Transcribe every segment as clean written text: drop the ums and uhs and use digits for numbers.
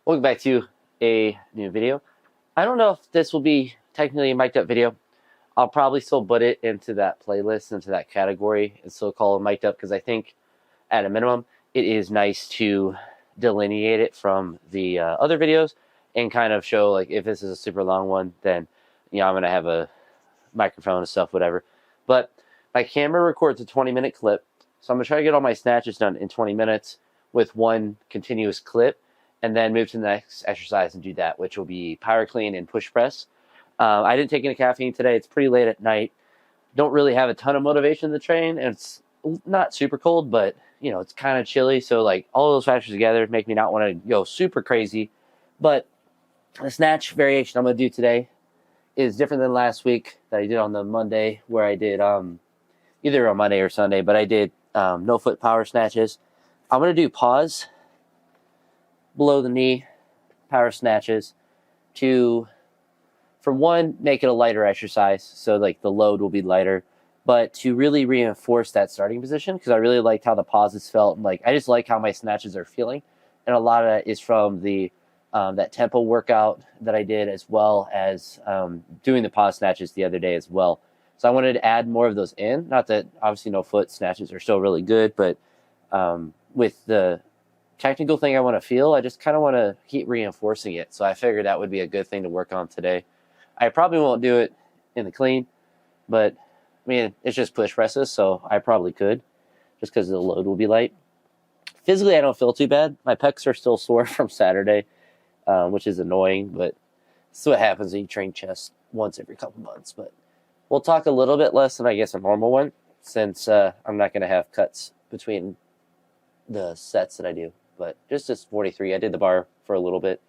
Welcome back to a new video. I don't know if this will be technically a mic'd up video. I'll probably still put it into that playlist, into that category, and still call it mic'd up because I think at a minimum it is nice to delineate it from the other videos and kind of show, like, if this is a super long one, then I'm gonna have a microphone and stuff, whatever. But my camera records a 20-minute clip, so I'm gonna try to get all my snatches done in 20 minutes with one continuous clip, and then move to the next exercise and do that, which will be power clean and push press. I didn't take any caffeine today. It's pretty late at night. Don't really have a ton of motivation to train, and it's not super cold, but it's kind of chilly. So like all those factors together make me not want to go super crazy. But the snatch variation I'm going to do today is different than last week that I did on the Monday, where I did either on Monday or Sunday, but I did no foot power snatches. I'm going to do pause, below the knee power snatches to, for one, make it a lighter exercise, so like the load will be lighter, but to really reinforce that starting position, because I really liked how the pauses felt, and like I just like how my snatches are feeling, and a lot of that is from the that tempo workout that I did, as well as doing the pause snatches the other day as well. So I wanted to add more of those in. Not that obviously no foot snatches are still really good, but with the technical thing I want to feel, I just kind of want to keep reinforcing it. So I figured that would be a good thing to work on today. I probably won't do it in the clean, but I mean, it's just push presses, so I probably could, just because the load will be light. Physically, I don't feel too bad. My pecs are still sore from Saturday, which is annoying, but this is what happens when you train chest once every couple months. But we'll talk a little bit less than, I guess, a normal one, since I'm not going to have cuts between the sets that I do. But just this 43, I did the bar for a little bit.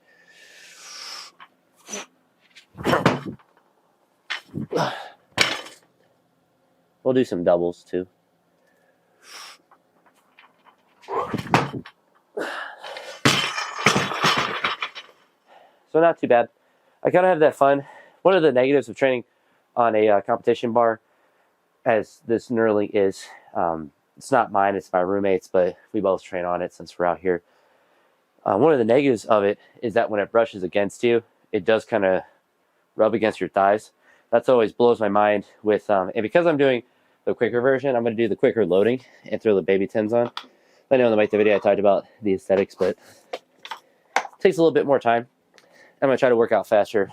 We'll do some doubles too. So not too bad. I kind of have that fun. One of the negatives of training on a competition bar, as this knurling is, it's not mine, it's my roommate's, but we both train on it since we're out here. One of the negatives of it is that when it brushes against you, it does kind of rub against your thighs. That's always blows my mind with, and because I'm doing the quicker version, I'm going to do the quicker loading and throw the baby tins on. I know in the Make the video I talked about the aesthetics, but it takes a little bit more time. I'm going to try to work out faster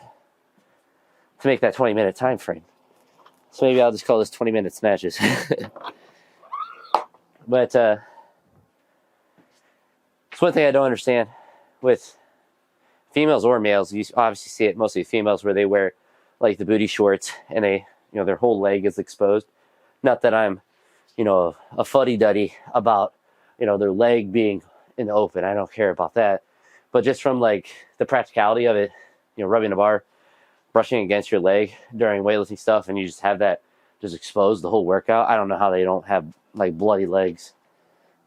to make that 20-minute time frame. So maybe I'll just call this 20-minute snatches. But it's one thing I don't understand with females or males. You obviously see it mostly females, where they wear like the booty shorts and they, their whole leg is exposed. Not that I'm, a fuddy-duddy about, their leg being in the open. I don't care about that. But just from like the practicality of it, rubbing a bar, brushing against your leg during weightlifting stuff, and you just have that just exposed the whole workout. I don't know how they don't have like bloody legs.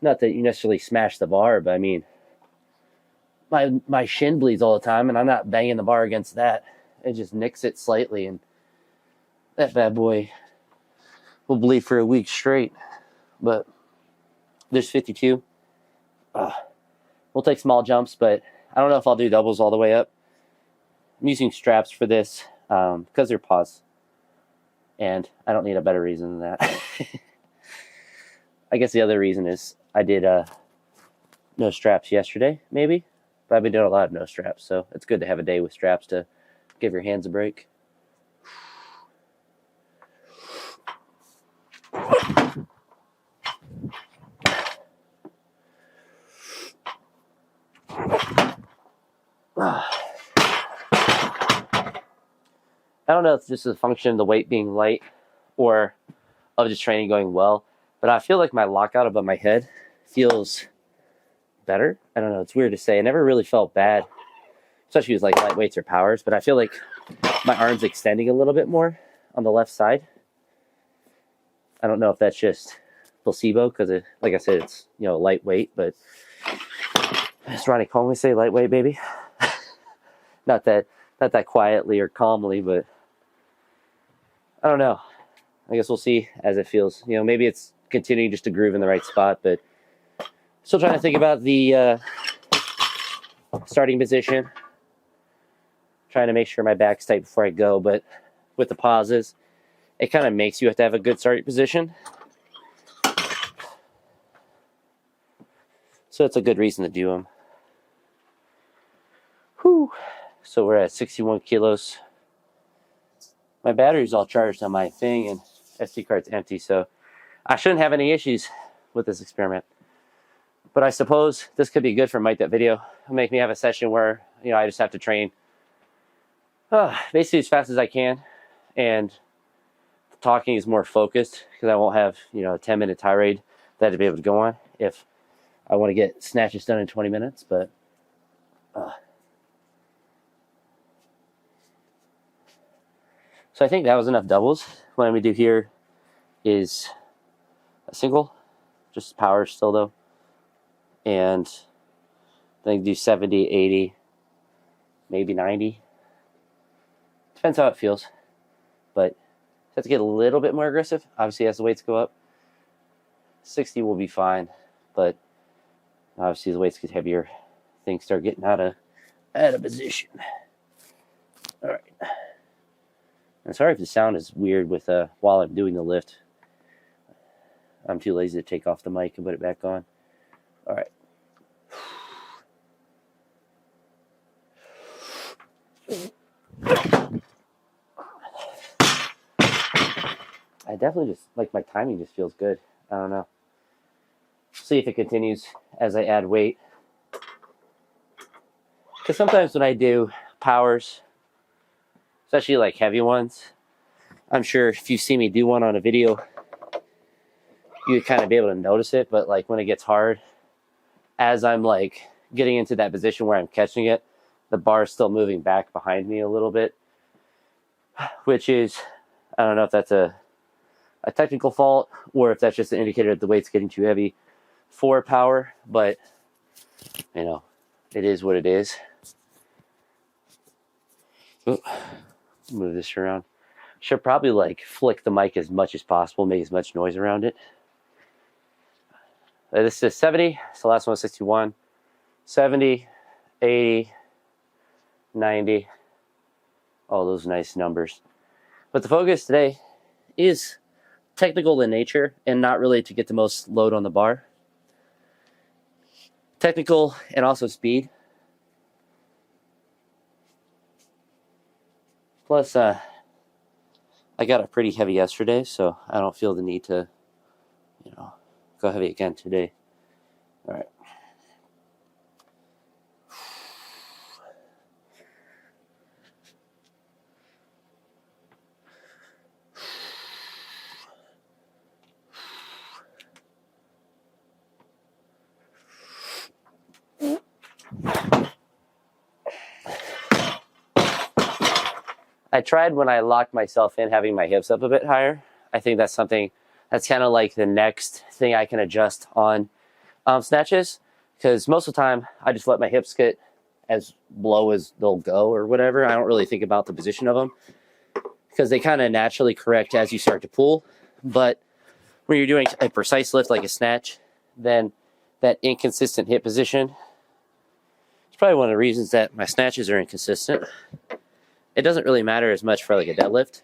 Not that you necessarily smash the bar, but I mean, my shin bleeds all the time, and I'm not banging the bar against that. It just nicks it slightly, and that bad boy will bleed for a week straight. But there's 52. We'll take small jumps, but I don't know if I'll do doubles all the way up. I'm using straps for this because they're pause, and I don't need a better reason than that. I guess the other reason is I did no straps yesterday, maybe, but I've been doing a lot of no straps, so it's good to have a day with straps to give your hands a break. I don't know if this is a function of the weight being light or of just training going well, but I feel like my lockout above my head feels better. I don't know. It's weird to say. I never really felt bad, especially with like light weights or powers, but I feel like my arm's extending a little bit more on the left side. I don't know if that's just placebo because, like I said, it's, lightweight, but as Ronnie Coleman say, lightweight, baby. Not that quietly or calmly, but I don't know. I guess we'll see as it feels. Maybe it's continuing just to groove in the right spot, but still trying to think about the starting position. Trying to make sure my back's tight before I go, but with the pauses, it kind of makes you have to have a good starting position. So it's a good reason to do them. Whew. So we're at 61 kilos. My battery's all charged on my thing and SD card's empty, so I shouldn't have any issues with this experiment. But I suppose this could be good for Mike That video. It'll make me have a session where, you know, I just have to train basically as fast as I can, and talking is more focused because I won't have, you know, a 10-minute tirade that I have to be able to go on if I want to get snatches done in 20 minutes. But so I think that was enough doubles. What I'm going to do here is a single, just power still though, and then do 70, 80, maybe 90. Depends how it feels, but have to get a little bit more aggressive, obviously, as the weights go up. 60 will be fine, but obviously the weights get heavier, things start getting out of position. All right. I'm sorry if the sound is weird with while I'm doing the lift. I'm too lazy to take off the mic and put it back on. All right. I definitely just, like, my timing just feels good. I don't know. See if it continues as I add weight. Because sometimes when I do powers, especially like heavy ones, I'm sure if you see me do one on a video, you would kind of be able to notice it. But like when it gets hard, as I'm like getting into that position where I'm catching it, the bar is still moving back behind me a little bit, which is, I don't know if that's a technical fault or if that's just an indicator that the weight's getting too heavy for power, but you know, it is what it is. Ooh, move this around. Should probably like flick the mic as much as possible, make as much noise around it. This is 70, so last one was 61. 70, 80, 90, all those nice numbers. But the focus today is technical in nature and not really to get the most load on the bar. Technical and also speed. Plus, I got it pretty heavy yesterday, so I don't feel the need to, you know, go heavy again today. All right. I tried when I locked myself in having my hips up a bit higher. I think that's something that's kind of like the next thing I can adjust on snatches, because most of the time I just let my hips get as low as they'll go or whatever. I don't really think about the position of them because they kind of naturally correct as you start to pull. But when you're doing a precise lift like a snatch, then that inconsistent hip position is probably one of the reasons that my snatches are inconsistent. It doesn't really matter as much for like a deadlift.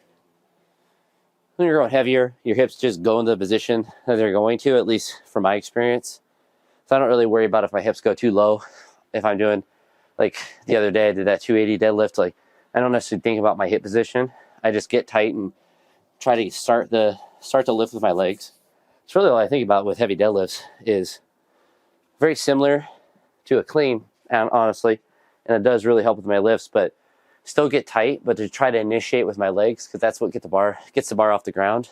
When you're going heavier, your hips just go into the position that they're going to, at least from my experience. So I don't really worry about if my hips go too low. If I'm doing, like the other day I did that 280 deadlift, like I don't necessarily think about my hip position. I just get tight and try to start the lift with my legs. It's really all I think about with heavy deadlifts. Is very similar to a clean, honestly, and it does really help with my lifts, but still get tight, but to try to initiate with my legs, because that's what gets the bar off the ground.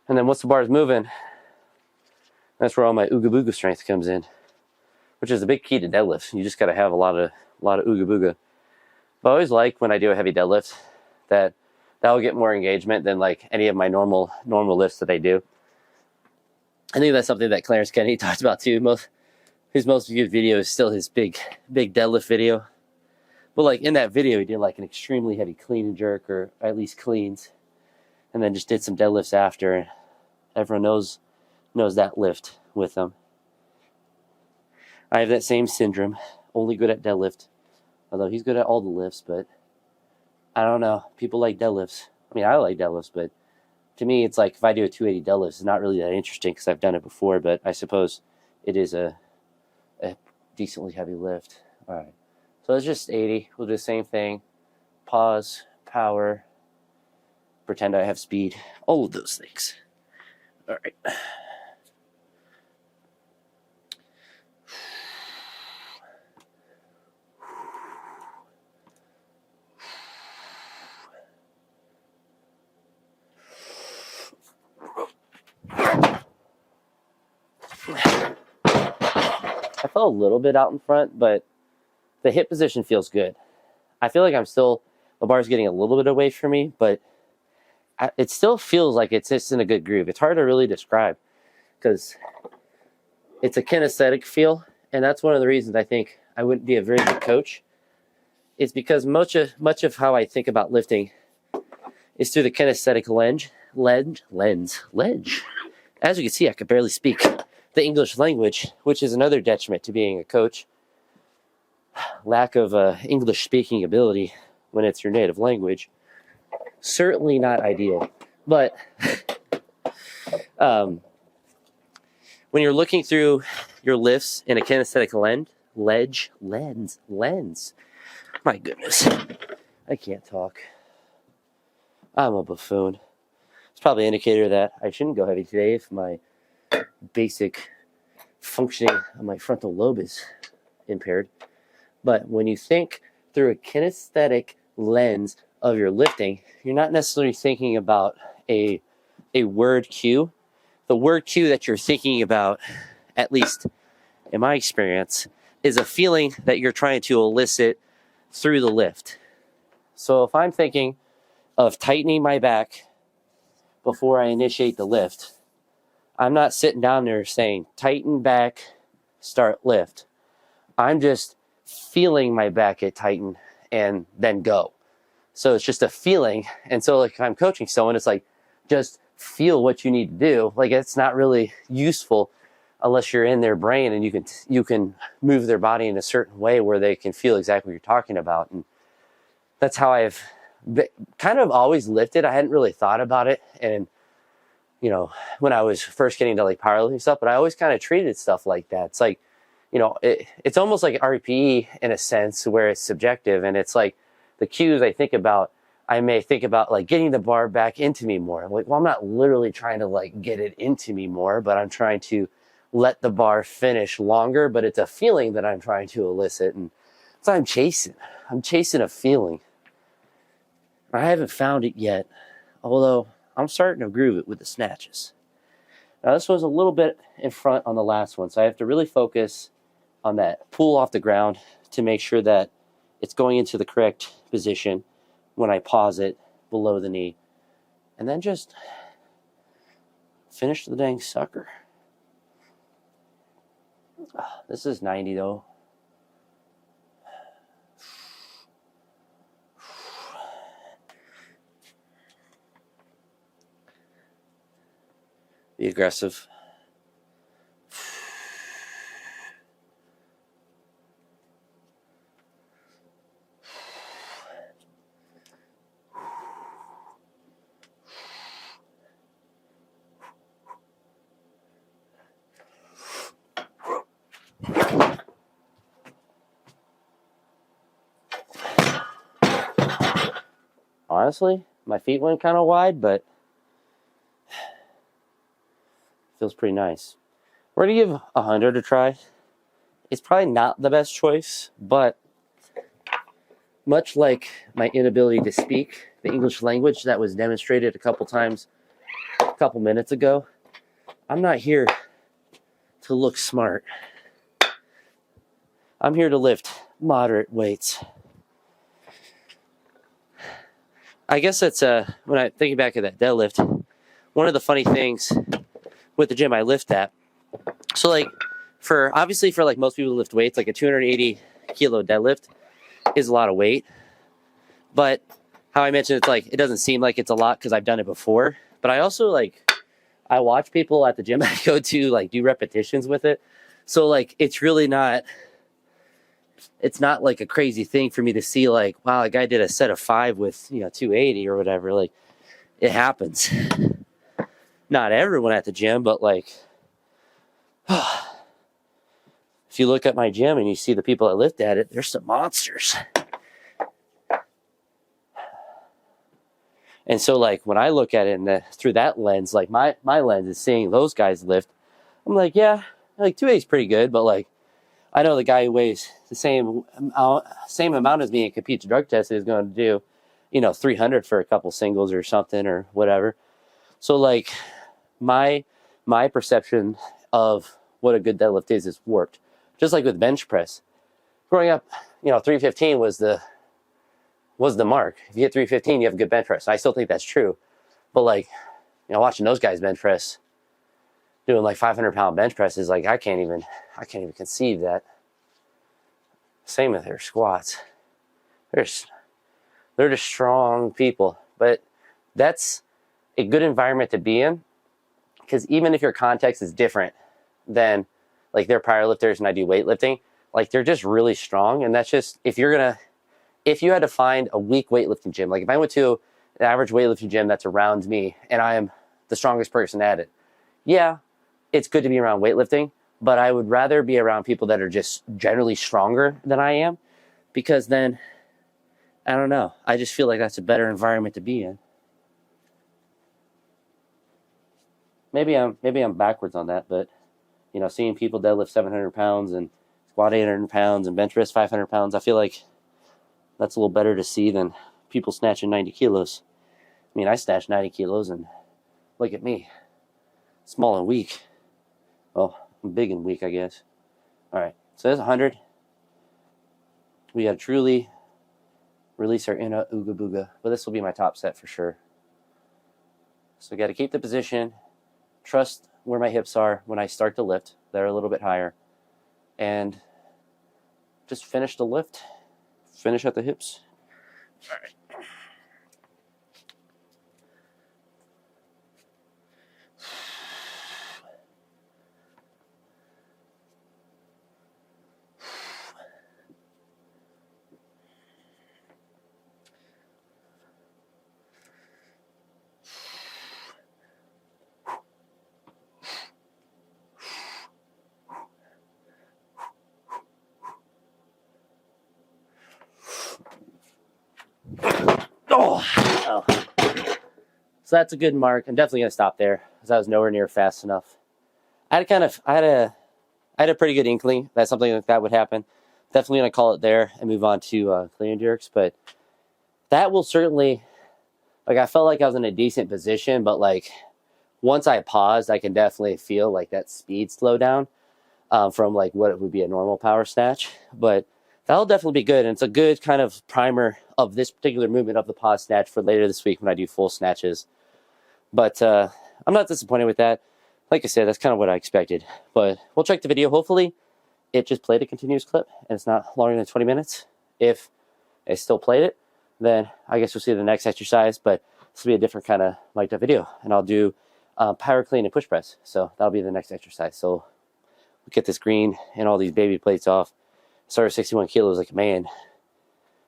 And then once the bar is moving, that's where all my ooga booga strength comes in, which is a big key to deadlifts. You just got to have a lot of ooga booga. But I always like when I do a heavy deadlift that will get more engagement than like any of my normal lifts that I do. I think that's something that Clarence Kennedy talked about too. His most viewed video is still his big deadlift video. But like in that video, he did like an extremely heavy clean and jerk, or at least cleans, and then just did some deadlifts after. Everyone knows that lift with them. I have that same syndrome only good at deadlift, although he's good at all the lifts, but I don't know. People like deadlifts. I mean, I like deadlifts, but to me, it's like if I do a 280 deadlift, it's not really that interesting because I've done it before, but I suppose it is a decently heavy lift. All right. So it's just 80. We'll do the same thing. Pause, power, pretend I have speed, all of those things. All right. I felt a little bit out in front, but the hip position feels good. I feel like the bar's getting a little bit away from me, but it still feels like it's just in a good groove. It's hard to really describe because it's a kinesthetic feel, and that's one of the reasons I think I wouldn't be a very good coach. It's because much of how I think about lifting is through the kinesthetic lens. As you can see, I could barely speak the English language, which is another detriment to being a coach. Lack of English speaking ability when it's your native language. Certainly not ideal. But when you're looking through your lifts in a kinesthetic lens, my goodness, I can't talk. I'm a buffoon. It's probably an indicator that I shouldn't go heavy today if my basic functioning of my frontal lobe is impaired. But when you think through a kinesthetic lens of your lifting, you're not necessarily thinking about a word cue. The word cue that you're thinking about, at least in my experience, is a feeling that you're trying to elicit through the lift. So if I'm thinking of tightening my back before I initiate the lift, I'm not sitting down there saying, tighten back, start lift. I'm just feeling my back get tightened and then go. So it's just a feeling. And so like if I'm coaching someone, it's like, just feel what you need to do. Like it's not really useful unless you're in their brain and you can move their body in a certain way where they can feel exactly what you're talking about. And that's how I've kind of always lifted. I hadn't really thought about it. And you know, when I was first getting to like powerlifting stuff, but I always kind of treated stuff like that. It's like, you know, it's almost like RPE in a sense where it's subjective, and it's like the cues I may think about like getting the bar back into me more. I'm like, well, I'm not literally trying to like get it into me more, but I'm trying to let the bar finish longer, but it's a feeling that I'm trying to elicit. And so I'm chasing a feeling. I haven't found it yet, although I'm starting to groove it with the snatches. Now this was a little bit in front on the last one, so I have to really focus on that pull off the ground to make sure that it's going into the correct position when I pause it below the knee. And then just finish the dang sucker. This is 90 though. Be aggressive. Honestly, my feet went kind of wide, but feels pretty nice. We're going to give 100 a try. It's probably not the best choice, but much like my inability to speak the English language that was demonstrated a couple times a couple minutes ago, I'm not here to look smart. I'm here to lift moderate weights. I guess that's when I'm thinking back at that deadlift, one of the funny things with the gym I lift at. So like obviously for like most people who lift weights, like a 280 kilo deadlift is a lot of weight. But how I mentioned, it's like, it doesn't seem like it's a lot because I've done it before. But I also I watch people at the gym I go to like do repetitions with it. So like, it's really not it's not like a crazy thing for me to see like, wow, a guy did a set of 5 with, 280 or whatever. Like, it happens. Not everyone at the gym, but like, if you look at my gym and you see the people that lift at it, there's some monsters. And so like when I look at it through that lens, like my lens is seeing those guys lift, I'm like, yeah, like 280 is pretty good, but like I know the guy who weighs the same amount as me and competes drug tested is going to do, 300 for a couple singles or something or whatever. So like my perception of what a good deadlift is warped. Just like with bench press. Growing up, 315 was the mark. If you hit 315, you have a good bench press. I still think that's true. But like, watching those guys bench press, doing like 500-pound bench presses, like I can't even conceive that. Same with their squats. They're just strong people. But that's a good environment to be in, because even if your context is different than like they're powerlifters and I do weightlifting, like they're just really strong. And that's just, if you had to find a weak weightlifting gym, like if I went to an average weightlifting gym that's around me and I am the strongest person at it, yeah, it's good to be around weightlifting, but I would rather be around people that are just generally stronger than I am, because then, I don't know, I just feel like that's a better environment to be in. Maybe I'm backwards on that, but seeing people deadlift 700 pounds and squat 800 pounds and bench press 500 pounds, I feel like that's a little better to see than people snatching 90 kilos. I mean, I snatch 90 kilos and look at me, small and weak. Well, I'm big and weak, I guess. All right, so there's 100. We got to truly release our inner ooga booga, but this will be my top set for sure. So got to keep the position, trust where my hips are when I start to lift. They're a little bit higher. And just finish the lift. Finish at the hips. All right. Oh. So that's a good mark. I'm definitely gonna stop there because I was nowhere near fast enough. I had a pretty good inkling that something like that would happen. Definitely gonna call it there and move on to clean and jerks. But that will certainly, like, I felt like I was in a decent position, but like once I paused, I can definitely feel like that speed slow down from like what it would be a normal power snatch. But that'll definitely be good. And it's a good kind of primer of this particular movement of the pause snatch for later this week when I do full snatches. But I'm not disappointed with that. Like I said, that's kind of what I expected. But we'll check the video. Hopefully it just played a continuous clip and it's not longer than 20 minutes. If it still played it, then I guess we'll see the next exercise. But this will be a different kind of mic'd up video. And I'll do power clean and push press. So that'll be the next exercise. So we'll get this green and all these baby plates off. Start at 61 kilos like a man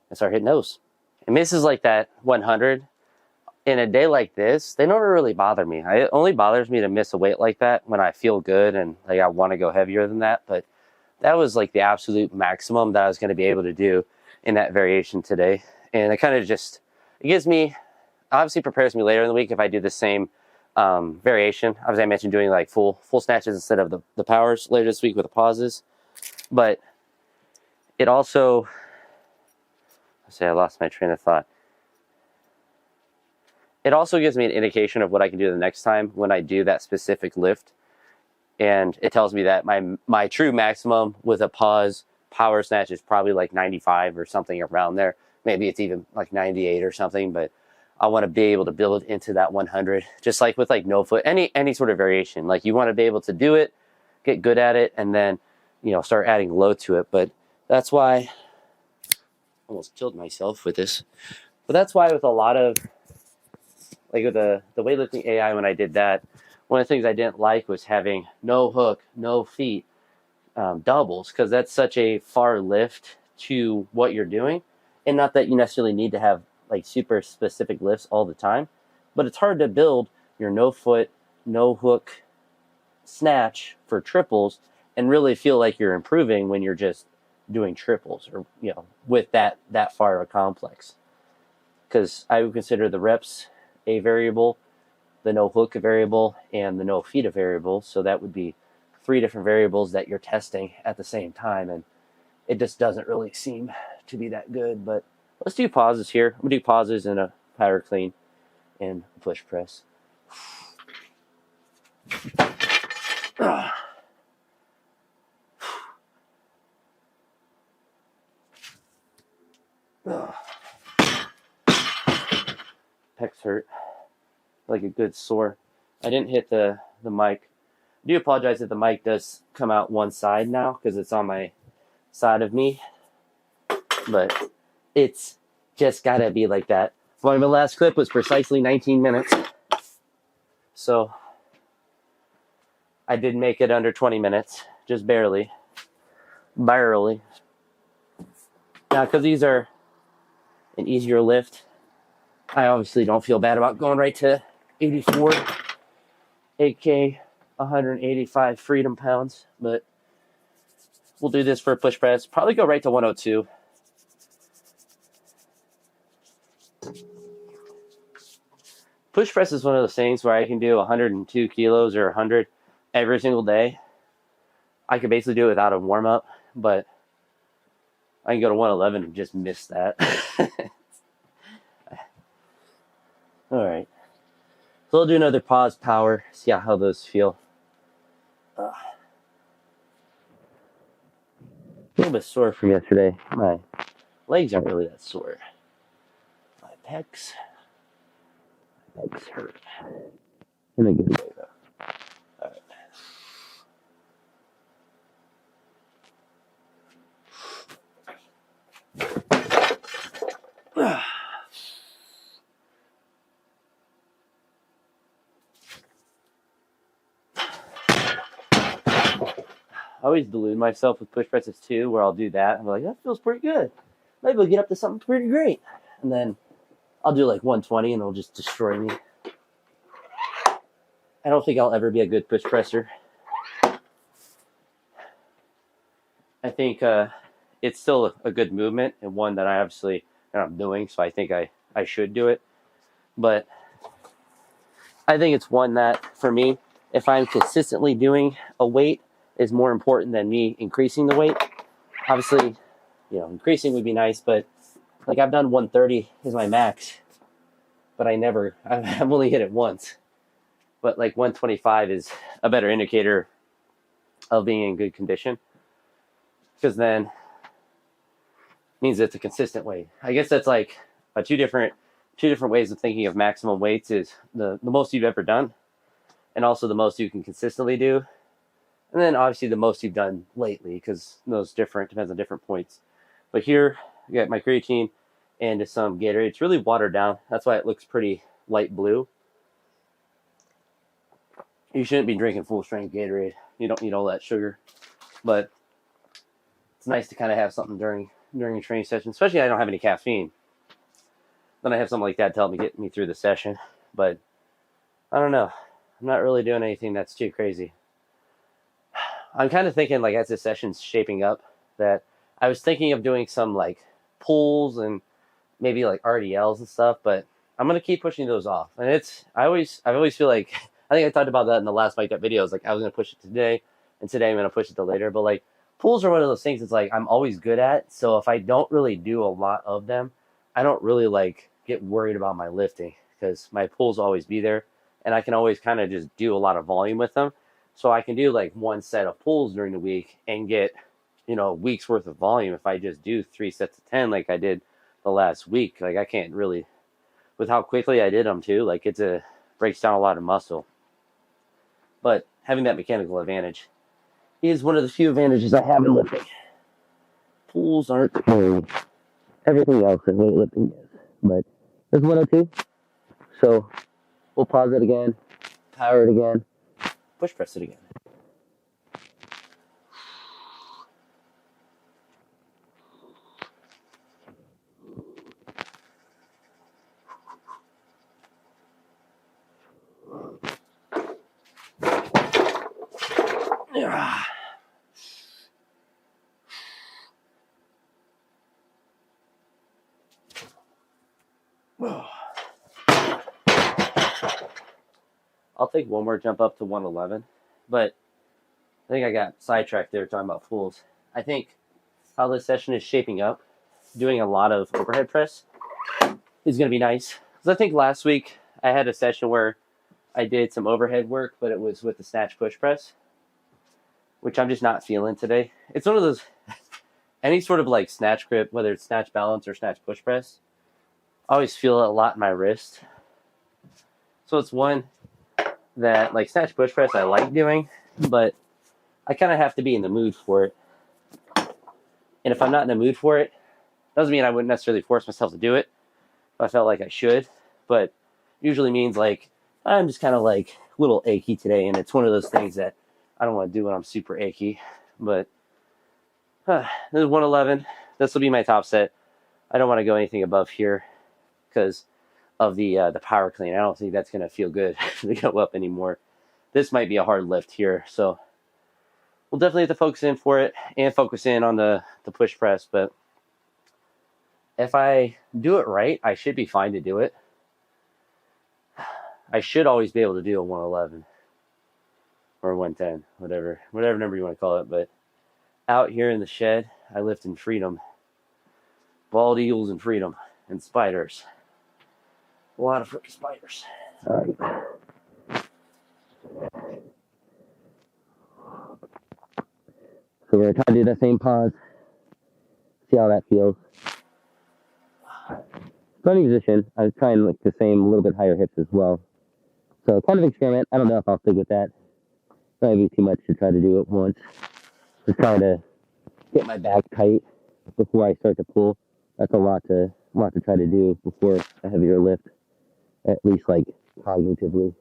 and start hitting those. And misses like that 100 in a day like this, they don't really bother me. It only bothers me to miss a weight like that when I feel good and like I want to go heavier than that. But that was like the absolute maximum that I was going to be able to do in that variation today. And it kind of just, it gives me, obviously prepares me later in the week if I do the same variation. Obviously I mentioned doing like full snatches instead of the powers later this week with the pauses. But it also, I lost my train of thought. It also gives me an indication of what I can do the next time when I do that specific lift. And it tells me that my true maximum with a pause power snatch is probably like 95 or something around there. Maybe it's even like 98 or something, but I want to be able to build into that 100, just like with like no foot, any sort of variation. Like you want to be able to do it, get good at it, and then, start adding load to it. But that's why I almost killed myself with this. But that's why with a lot of, like with the weightlifting AI, when I did that, one of the things I didn't like was having no hook, no feet doubles, because that's such a far lift to what you're doing. And not that you necessarily need to have like super specific lifts all the time, but it's hard to build your no foot, no hook snatch for triples and really feel like you're improving when you're just doing triples or, you know, with that far of a complex. Because I would consider the reps a variable, the no hook a variable, and the no feet a variable. So that would be 3 different variables that you're testing at the same time. And it just doesn't really seem to be that good. But let's do pauses here. I'm going to do pauses in a power clean and push press. Pecs hurt like a good sore. I didn't hit the mic. I do apologize if the mic does come out one side now because it's on my side of me, but it's just gotta be like that. Well, my last clip was precisely 19 minutes, so I did make it under 20 minutes, just barely. Now, because these are an easier lift, I obviously don't feel bad about going right to 84, aka 185 freedom pounds, but we'll do this for a push press. Probably go right to 102. Push press is one of those things where I can do 102 kilos or 100 every single day. I could basically do it without a warm up, but I can go to 111 and just miss that. All right. So we'll do another pause power, see how those feel. A little bit sore from yesterday. My legs aren't really that sore. My pecs hurt. In a good way, though. All right. I always delude myself with push presses too, where I'll do that. I'm like, that feels pretty good. Maybe I'll get up to something pretty great. And then I'll do like 120 and it'll just destroy me. I don't think I'll ever be a good push presser. I think it's still a good movement and one that I obviously am doing, so I think I should do it. But I think it's one that, for me, if I'm consistently doing a weight, is more important than me increasing the weight. Obviously, you know, increasing would be nice, but like I've done 130 is my max, but I've only hit it once. But like 125 is a better indicator of being in good condition, because then it means it's a consistent weight. I guess that's like two different ways of thinking of maximum weights is the most you've ever done, and also the most you can consistently do. And then obviously the most you've done lately, because those depends on different points. But here, I got my creatine and some Gatorade. It's really watered down. That's why it looks pretty light blue. You shouldn't be drinking full strength Gatorade. You don't need all that sugar. But it's nice to kind of have something during a training session, especially I don't have any caffeine. Then I have something like that to help me get me through the session. But I don't know. I'm not really doing anything that's too crazy. I'm kind of thinking, like, as this session's shaping up, that I was thinking of doing some, like, pulls and maybe, like, RDLs and stuff, but I'm going to keep pushing those off. And I always feel like, I think I talked about that in the last Mic'd Up videos, like, I was going to push it today, and today I'm going to push it to later, but, like, pulls are one of those things that's, like, I'm always good at, so if I don't really do a lot of them, I don't really, like, get worried about my lifting, because my pulls always be there, and I can always kind of just do a lot of volume with them. So I can do like one set of pulls during the week and get, you know, a week's worth of volume if I just do 3 sets of 10 like I did the last week. Like I can't really, with how quickly I did them too, like breaks down a lot of muscle. But having that mechanical advantage is one of the few advantages I have in lifting. Pulls aren't everything else in weightlifting is. But there's 102. So we'll pause it again, power it again, push press it again. I'll take one more jump up to 111, but I think I got sidetracked there talking about pulls. I think how this session is shaping up, doing a lot of overhead press is going to be nice. Because I think last week I had a session where I did some overhead work, but it was with the snatch push press, which I'm just not feeling today. It's one of those, any sort of like snatch grip, whether it's snatch balance or snatch push press, I always feel it a lot in my wrist. So it's one that like snatch push press I like doing, but I kind of have to be in the mood for it. And if I'm not in the mood for it, doesn't mean I wouldn't necessarily force myself to do it if I felt like I should, but usually means like I'm just kind of like a little achy today, and it's one of those things that I don't want to do when I'm super achy. But this is 111. This will be my top set. I don't want to go anything above here because of the power clean. I don't think that's going to feel good to go up anymore. This might be a hard lift here, so we'll definitely have to focus in for it and focus in on the push press. But if I do it right, I should be fine to do it. I should always be able to do a 111 or 110, whatever number you want to call it. But out here in the shed, I lift in freedom. Bald eagles and freedom and spiders. A lot of freaking spiders. All right. So we're going to try to do the same pause. See how that feels. Starting position, I was trying like the same, a little bit higher hips as well. So kind of experiment. I don't know if I'll stick with that. Might be too much to try to do it once. Just trying to get my back tight before I start to pull. That's a lot to try to do before a heavier lift, at least like cognitively.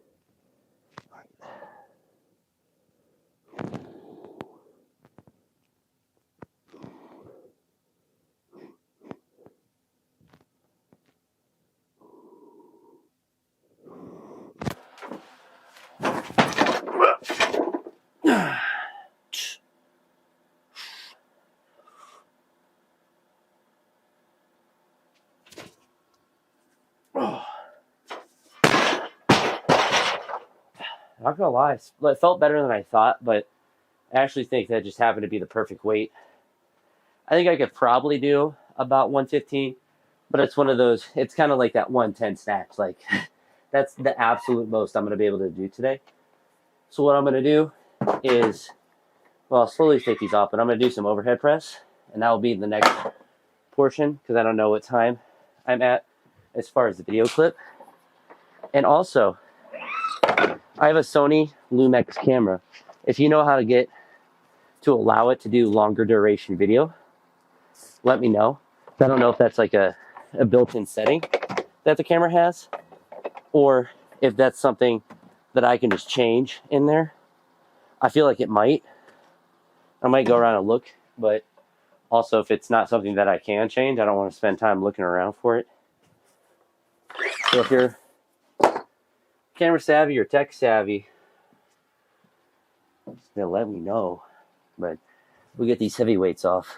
Not gonna lie, it felt better than I thought, but I actually think that just happened to be the perfect weight. I think I could probably do about 115, but it's one of those, it's kind of like that 110 snatch. Like, that's the absolute most I'm gonna be able to do today. So what I'm gonna do is, well, I'll slowly take these off, but I'm gonna do some overhead press, and that will be the next portion, because I don't know what time I'm at as far as the video clip. And also, I have a Sony Lumix camera. If you know how to get to allow it to do longer duration video, let me know. I don't know if that's like a built-in setting that the camera has, or if that's something that I can just change in there. I feel like it might. I might go around and look, but also if it's not something that I can change, I don't want to spend time looking around for it. So if you're camera savvy or tech savvy, they'll let me know. But we'll get these heavy weights off.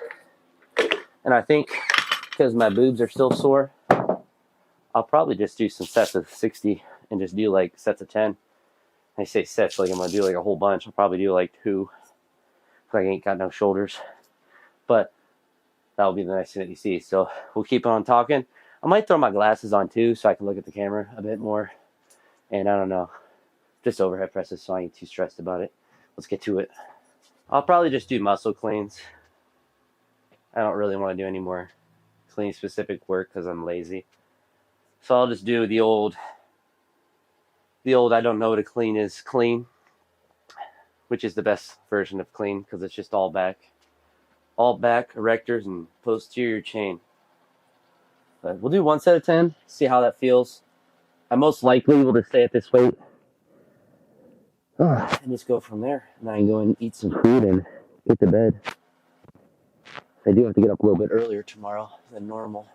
And I think because my boobs are still sore, I'll probably just do some sets of 60 and just do like sets of 10. I say sets like I'm going to do like a whole bunch. I'll probably do like 2 if I ain't got no shoulders. But that'll be the nice thing that you see. So we'll keep on talking. I might throw my glasses on too so I can look at the camera a bit more. And I don't know, just overhead presses so I ain't too stressed about it. Let's get to it. I'll probably just do muscle cleans. I don't really want to do any more clean specific work because I'm lazy. So I'll just do the old I don't know what a clean is clean, which is the best version of clean because it's just all back erectors and posterior chain. But we'll do 1 set of 10, see how that feels. I most likely will just stay at this weight and just go from there. And I can go and eat some food and get to bed. I do have to get up a little bit earlier tomorrow than normal.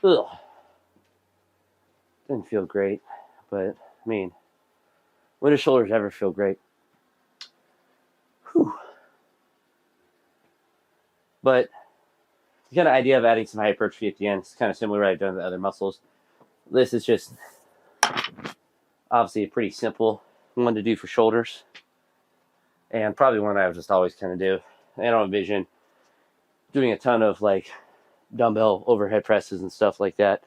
Ugh. Didn't feel great, but I mean, when do shoulders ever feel great? Whew. But the kind of idea of adding some hypertrophy at the end is kind of similar to what I've done with other muscles. This is just obviously a pretty simple one to do for shoulders, and probably one I would just always kind of do. I don't envision doing a ton of like dumbbell overhead presses and stuff like that.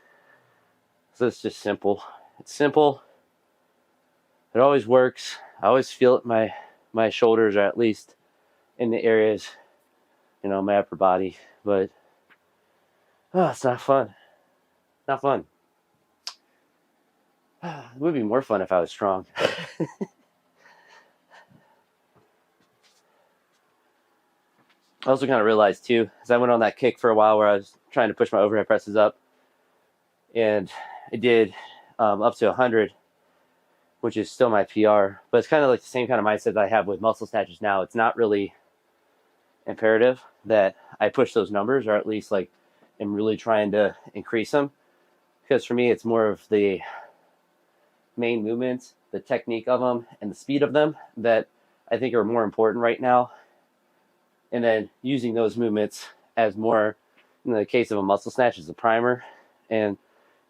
So it's just simple. It's simple. It always works. I always feel it. My shoulders, or at least in the areas, my upper body. But it's not fun. Not fun. It would be more fun if I was strong. I also kind of realized too, as I went on that kick for a while where I was trying to push my overhead presses up, and I did up to 100, which is still my PR, but it's kind of like the same kind of mindset that I have with muscle snatches now. It's not really imperative that I push those numbers, or at least like am really trying to increase them, because for me it's more of the main movements, the technique of them, and the speed of them that I think are more important right now. And then using those movements as more, in the case of a muscle snatch, as a primer, and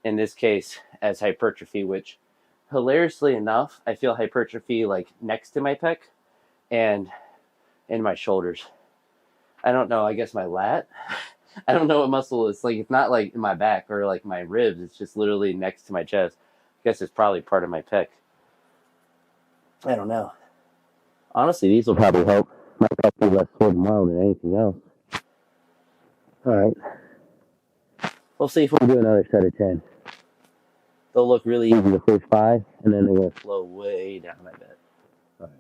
in this case as hypertrophy, which hilariously enough, I feel hypertrophy like next to my pec and in my shoulders. I don't know, I guess my lat. I don't know what muscle it's like. It's not like in my back or like my ribs. It's just literally next to my chest. I guess it's probably part of my pec. I don't know. Honestly, these will probably help my pec be less sore tomorrow than anything else. All right. We'll see if we'll do another set of 10. They'll look really easy the first 5, and then they're going to slow way down, I bet. All right.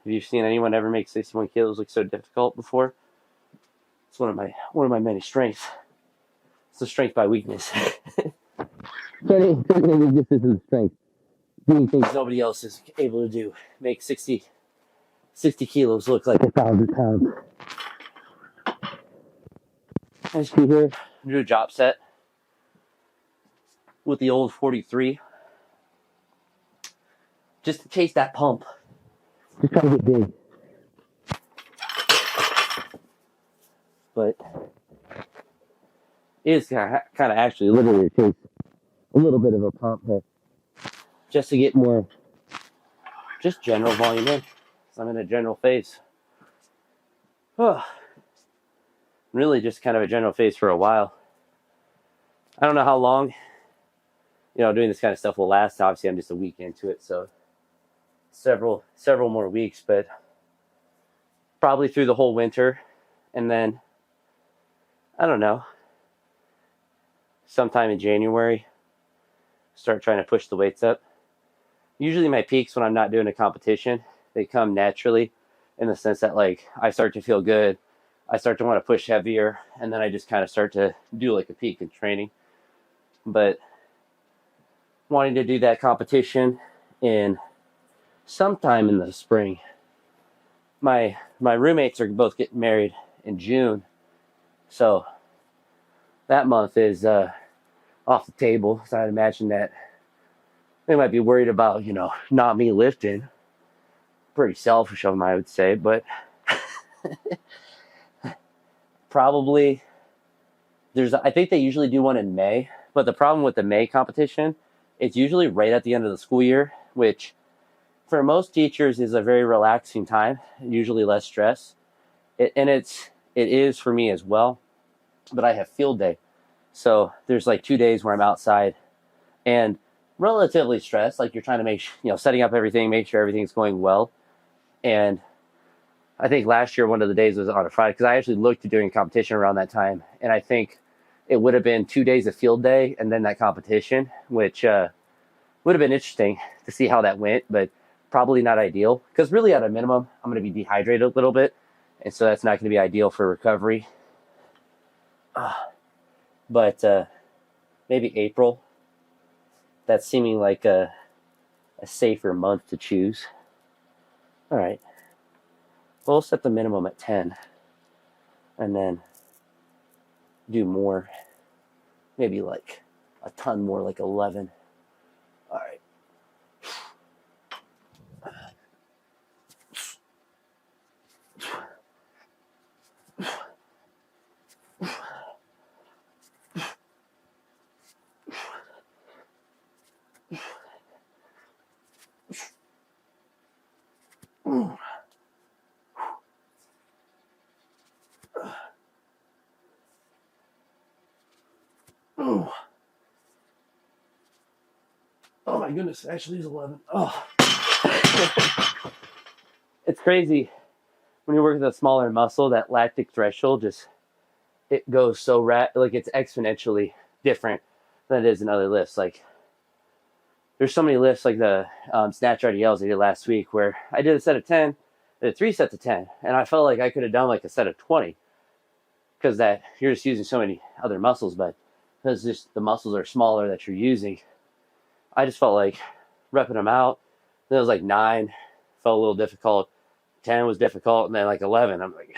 Have you seen anyone ever make 61 kilos look so difficult before? It's one of my many strengths. It's a strength by weakness. Certainly this isn't strength. Doing things nobody else is able to do. Make 60 kilos look like 1,000 pounds. I just came here, do a drop set with the old 43. Just to chase that pump. Just trying to get big. But it is kind of actually literally to chase a little bit of a pump, but just to get more, just general volume in. So I'm in a general phase. Really just kind of a general phase for a while. I don't know how long, doing this kind of stuff will last. Obviously, I'm just a week into it, so several more weeks, but probably through the whole winter, and then I don't know, sometime in January, start trying to push the weights up. Usually my peaks when I'm not doing a competition, they come naturally in the sense that like I start to feel good, I start to want to push heavier, and then I just kind of start to do like a peak in training. But wanting to do that competition in sometime in the spring. My roommates are both getting married in June, so that month is off the table. So I'd imagine that they might be worried about, not me lifting. Pretty selfish of them, I would say, but probably I think they usually do one in May, but the problem with the May competition, it's usually right at the end of the school year, which for most teachers is a very relaxing time, usually less stress. It is for me as well, but I have field day. So there's like 2 days where I'm outside and relatively stressed, like you're trying to make, setting up everything, make sure everything's going well. And I think last year one of the days was on a Friday because I actually looked at doing competition around that time, and I think it would have been 2 days of field day and then that competition, which would have been interesting to see how that went, but probably not ideal because really at a minimum I'm going to be dehydrated a little bit, and so that's not going to be ideal for recovery. But maybe April. That's seeming like a safer month to choose. All right. We'll set the minimum at 10 and then do more. Maybe like a ton more, like 11. All right. Oh my goodness, actually is 11. Oh. It's crazy when you work with a smaller muscle, that lactic threshold just, it goes so like it's exponentially different than it is in other lifts. Like there's so many lifts like the snatch RDLs I did last week where I did a set of 10, I did 3 sets of 10, and I felt like I could have done like a set of 20 because that you're just using so many other muscles, but because just the muscles are smaller that you're using, I just felt like repping them out. Then it was like 9, felt a little difficult. 10 was difficult, and then like 11, I'm like,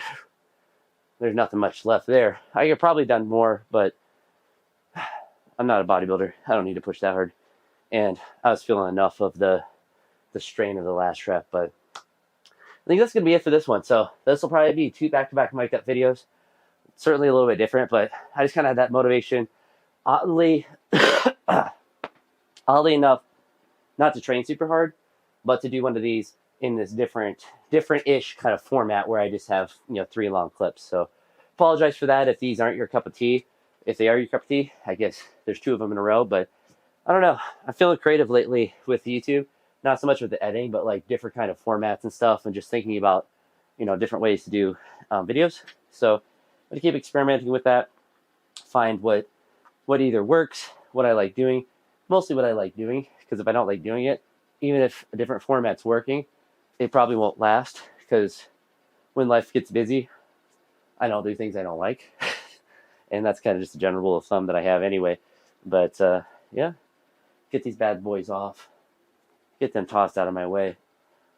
there's nothing much left there. I could probably done more, but I'm not a bodybuilder. I don't need to push that hard. And I was feeling enough of the strain of the last rep, but I think that's going to be it for this one. So this will probably be 2 back-to-back mic'd up videos. Certainly a little bit different, but I just kind of had that motivation. Oddly enough, not to train super hard, but to do one of these in this different-ish kind of format where I just have 3 long clips. So apologize for that if these aren't your cup of tea. If they are your cup of tea, I guess there's 2 of them in a row, but I don't know. I'm feeling creative lately with YouTube. Not so much with the editing, but like different kind of formats and stuff, and just thinking about, different ways to do videos. So I'm going to keep experimenting with that. Find what either works, what I like doing, mostly what I like doing, because if I don't like doing it, even if a different format's working, it probably won't last, because when life gets busy, I don't do things I don't like. And that's kind of just a general rule of thumb that I have anyway. But yeah, get these bad boys off. Get them tossed out of my way.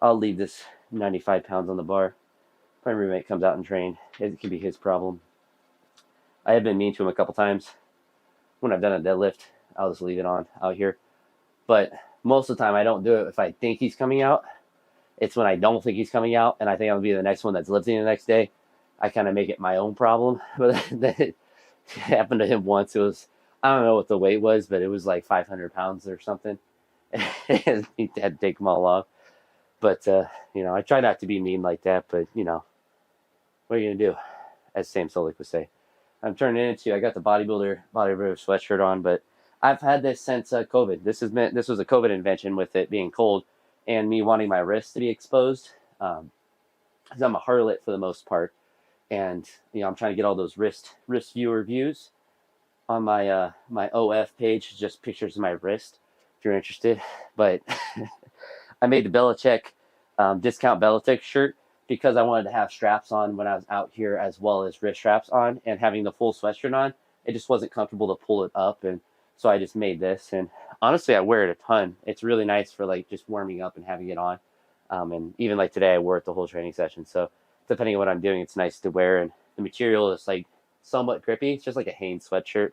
I'll leave this 95 pounds on the bar. If my roommate comes out and train, it can be his problem. I have been mean to him a couple times. When I've done a deadlift, I'll just leave it on out here. But most of the time, I don't do it if I think he's coming out. It's when I don't think he's coming out, and I think I'll be the next one that's lifting the next day. I kind of make it my own problem. But it happened to him once. It was, I don't know what the weight was, but it was like 500 pounds or something. And he had to take them all off. But, I try not to be mean like that, but, what are you going to do? As Sam Solik would say. I'm turning into, I got the bodybuilder sweatshirt on, but I've had this since COVID. This was a COVID invention with it being cold and me wanting my wrists to be exposed. Because I'm a harlot for the most part. And, I'm trying to get all those wrist viewer views on my my OF page, just pictures of my wrist, if you're interested. But I made the Belichick discount Belichick shirt because I wanted to have straps on when I was out here as well as wrist straps on, and having the full sweatshirt on, it just wasn't comfortable to pull it up, and so I just made this. And honestly, I wear it a ton. It's really nice for like just warming up and having it on. And even like today, I wore it the whole training session. So depending on what I'm doing, it's nice to wear. And the material is like somewhat grippy. It's just like a Hanes sweatshirt,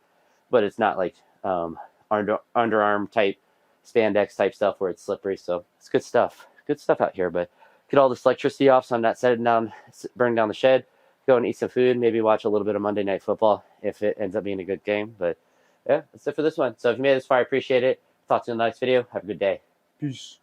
but it's not like underarm type spandex type stuff where it's slippery. So it's good stuff out here. But get all this electricity off, so I'm not burning down the shed. Go and eat some food, maybe watch a little bit of Monday Night Football if it ends up being a good game. But yeah, that's it for this one. So if you made it this far, I appreciate it. Talk to you in the next video. Have a good day. Peace.